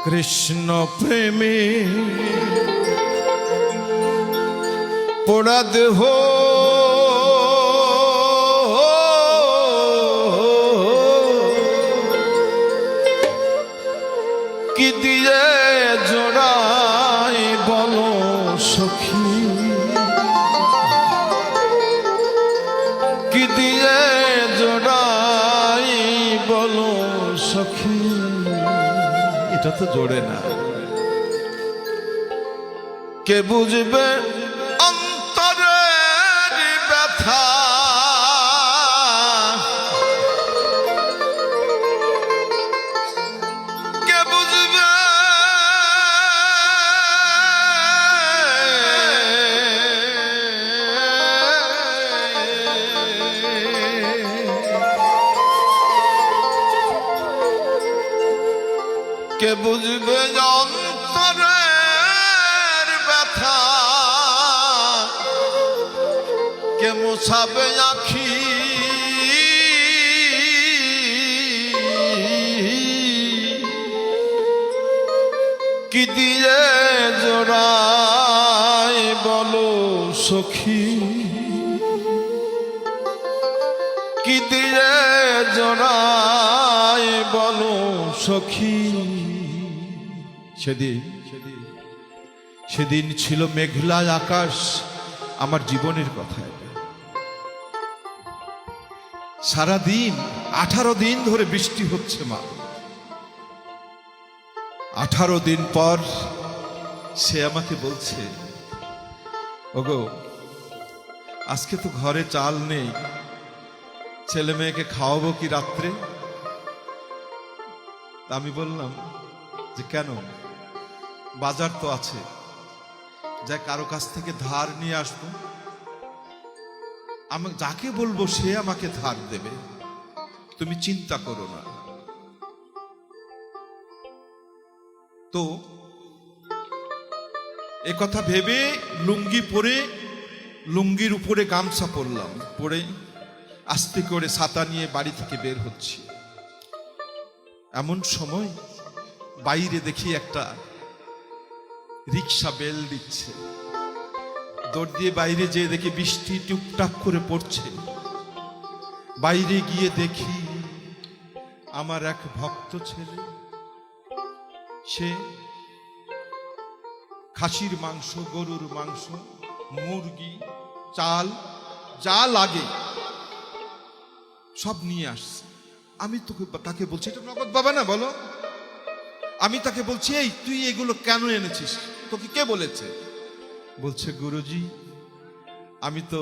কৃষ্ণ প্রেমে পোড়া দেহ কি দিয়ে জোড়াই বলো সখী, কি দিয়ে জোড়াই বলো সখী। এটা তো জোড়ে না, কে বুঝবে অন্তরের ব্যথা, কে বুঝবে কে বুঝবে অন্তরের ব্যথা, কে মোছাবে আখি কি দিয়ে জোড়াই বলো সখী, কি দিয়ে জোড়াই বলো সখী। সেদিন ছিল মেঘলা আকাশ, আমার জীবনের কথা। সারাদিন 18 দিন ধরে বৃষ্টি হচ্ছে মা। 18 দিন পর সে আমাকে বলছে, ওগো আজকে তো ঘরে চাল নেই, ছেলে মেয়েকে খাওয়াবো কি রাত্রে? আমি বললাম যে কেন, বাজার তো আছে, যা কারো কাছ থেকে ধার নিয়ে আসবো। আমি যাকে বলবো সে আমাকে ধার দেবে, তুমি চিন্তা করো না। তো এ কথা ভেবে লুঙ্গি পরে, লুঙ্গির উপরে গামছা পরলাম, পরে আস্তে করে ছাতা নিয়ে বাড়ি থেকে বের হচ্ছি। এমন সময় বাইরে দেখি একটা রিক্সা বেল দিচ্ছে। দৌড় দিয়ে বাইরে যেয়ে দেখি বৃষ্টি টুকটাক করে পড়ছে। বাইরে গিয়ে দেখি আমার এক ভক্ত ছেলে, সে খাসির মাংস, গরুর মাংস, মুরগি, চাল যা লাগে সব নিয়ে আসছে। আমি তাকে বলছি, এটা নগদ বাবা না বলো? আমি তাকে বলছি, এই তুই এগুলো কেন এনেছিস, তোকে কে বলেছে? বলছে, গুরুজি আমি তো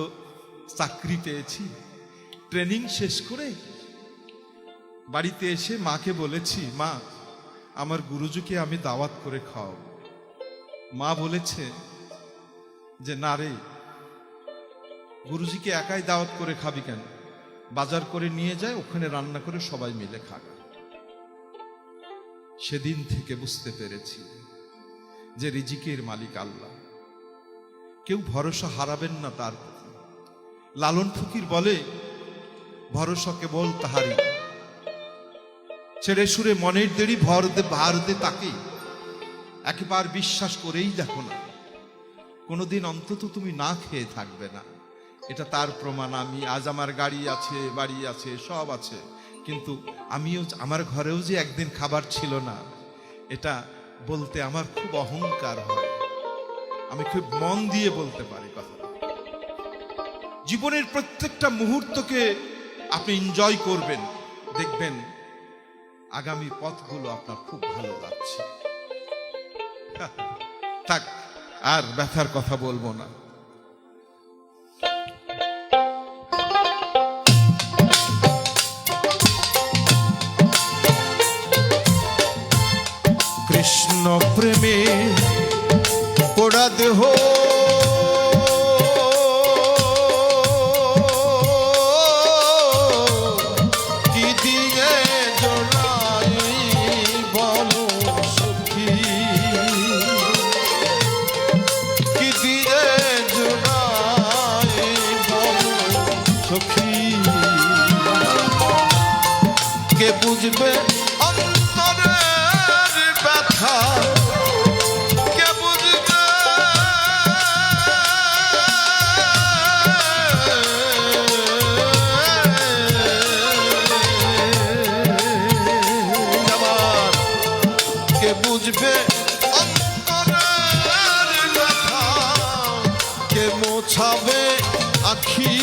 চাকরি পেয়েছি, ট্রেনিং শেষ করে বাড়িতে এসে মাকে বলেছি, মা আমার গুরুজিকে আমি দাওয়াত করে খাওয়াবো। মা বলেছে যে না রে, গুরুজিকে একাই দাওয়াত করে খাবি কেন, বাজার করে নিয়ে যায়, ওখানে রান্না করে সবাই মিলে খাবে। সেদিন থেকে বুঝতে পেরেছি যে রিজিকের মালিক আল্লাহ, কেউ ভরসা হারাবেন না তার প্রতি। লালন ফকির বলে, ভরসা কেবল তাহারি, ছেড়ে সুরে মনের দেরি ভার দে তাকে। একবার বিশ্বাস করেই দেখো না, কোনোদিন অন্তত তুমি না খেয়ে থাকবে না। এটা তার প্রমাণ। আমি আজ আমার গাড়ি আছে, বাড়ি আছে, সব আছে, কিন্তু আমিও আমার ঘরেও যে একদিন খাবার ছিল না, এটা বলতে আমার খুব অহংকার হয়। আমি খুব মন দিয়ে বলতে পারি কথা। জীবনের প্রত্যেকটা মুহূর্তকে আপনি এনজয় করবেন, দেখবেন আগামী পথগুলো আপনার খুব ভালো লাগছে। থাক, আর ব্যথার কথা বলবো না। কৃষ্ণ প্রেমে পোড়া দেহ কি দিয়ে জোড়াই বলো সখী, কি দিয়ে জোড়াই বলো সখী। কে বুঝবে অন্তরের ব্যথা, কে বুঝবে অন্তরের ব্যথা, কে মোছাবে আখি,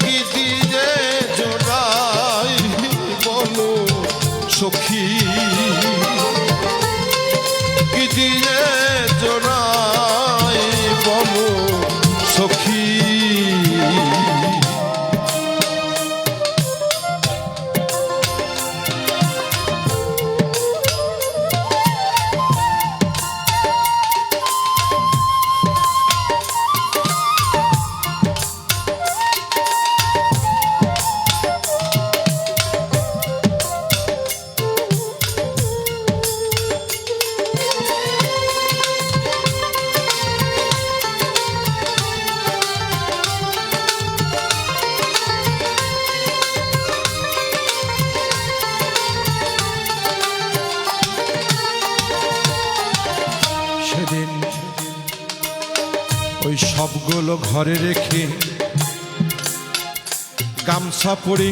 কি দিয়ে জোড়াই বলো সখী, কি দিয়ে জোড়াই বলো সখী। সেদিন ওই সবগুলো ঘরে রেখে গামছা পরে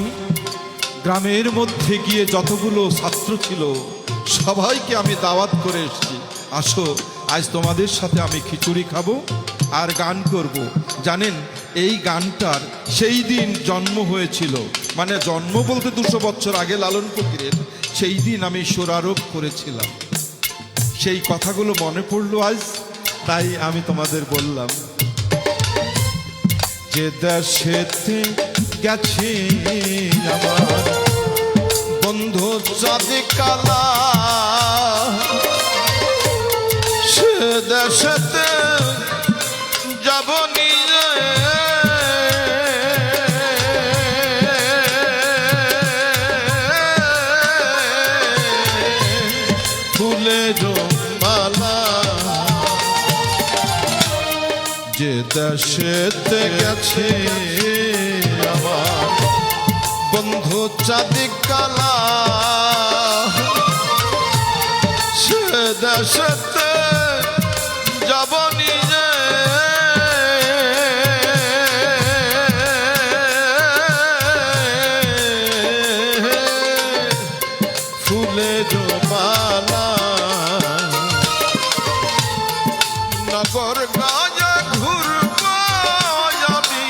গ্রামের মধ্যে গিয়ে যতগুলো ছাত্র ছিল সবাইকে আমি দাওয়াত করে এসেছি, আসো আজ তোমাদের সাথে আমি খিচুড়ি খাবো আর গান করব। জানেন এই গানটার সেই দিন জন্ম হয়েছিল, মানে জন্ম বলতে 200 বছর আগে লালন ফকিরের, সেই দিন আমি সুরারোপ করেছিলাম। সেই কথাগুলো মনে পড়লো আজ, তাই আমি তোমাদের বললাম যে দেশেতে গেছে আমার বন্ধু চাঁদে কালা, সে দেশেতে যাব নিজে ফুলের মালা, যে দেশেতে গেছে আমার বন্ধু চাঁদে কালা, সে দেশেতে যাব নিজে ফুলের মালা, নগর গাঁয়ে ঘুরব আমি,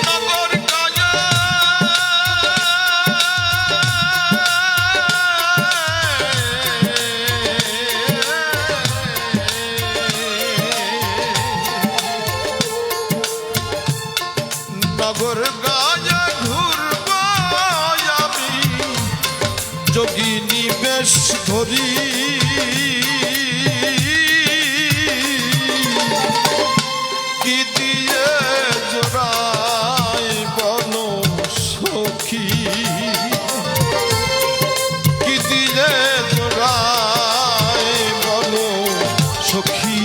নগর গাঁয়ে নগর গাঁয়ে ঘুরব আমি, যোগিনী বেশ ধরি কি দিয়ে জোড়াই বলো সখী, কি দিয়ে জোড়াই বলো সখী।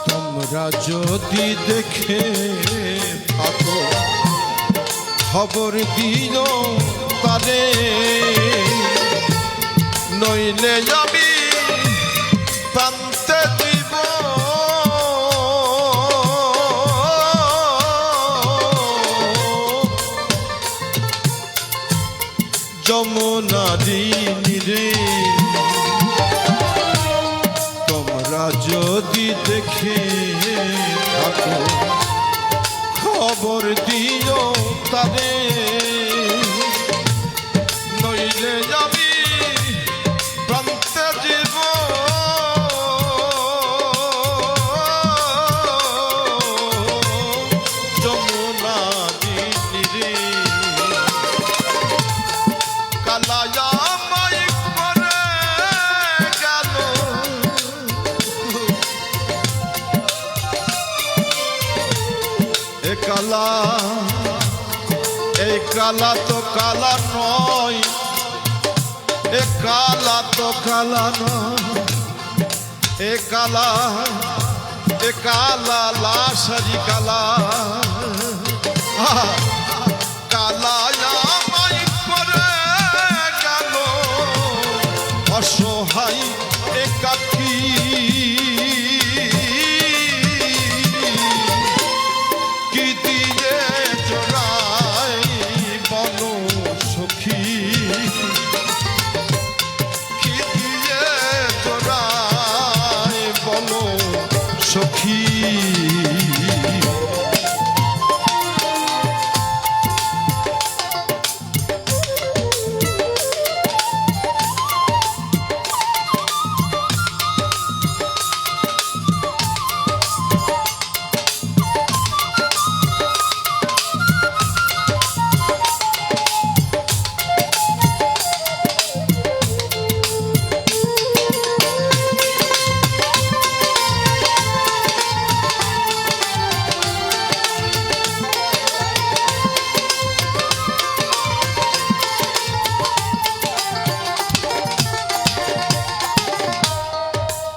তোমরা যদি দেখে থাকো খবর দিও তারে, নইলে আমি প্রান্তে দিব যমুনারি রে। তোমরা যদি দেখে থাকো খবর দিও তারে, নইলে আমি প্রান্তে জীব যমুনারি রে। কালায়া মাইক করে গেল এ কালা, এই কালা তো কালা নয়, এ কালা তো কালা নয়, এ কালা, এ কালা লাশারি কালা, কালা আমায় করে গেল অসহায় একাকী। কি দিয়ে জোড়াই বলো সখী, কি দিয়ে জোড়াই বলো সখী।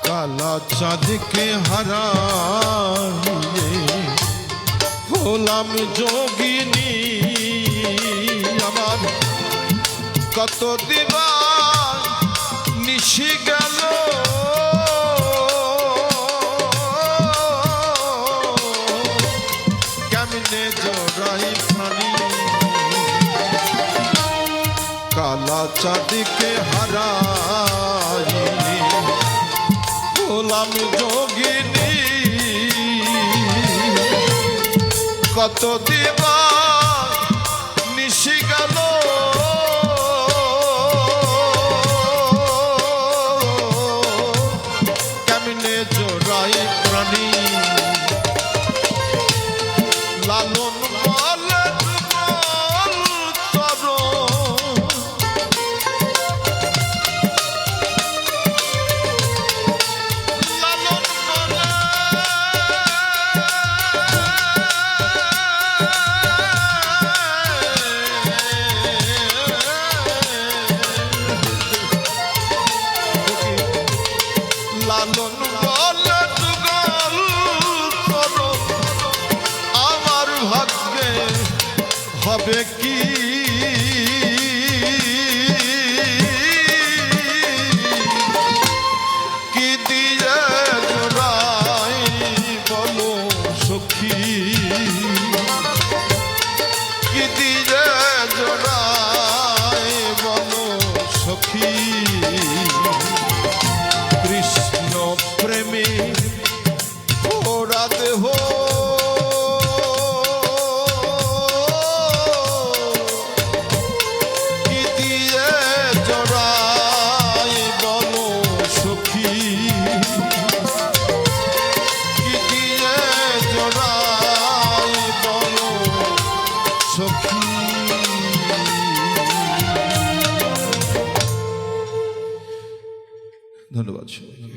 কালা চাঁদকে হারাইয়ে হলাম যোগিনী, আমার কত দিবা নিশি গেল কেমনে জোড়াই প্রাণী। কালা চাঁদকে হারাইয়ে হলাম যোগিনী, কত দিবা নিশি গেল কেমনে জোড়াই প্রাণী। লালন বলে লালন বলে যুগল করো, আমার ভাগ্যে হবে কি। কি দিয়ে জোড়াই বলো সখী, কি দিয়ে জোড়াই বলো সখী।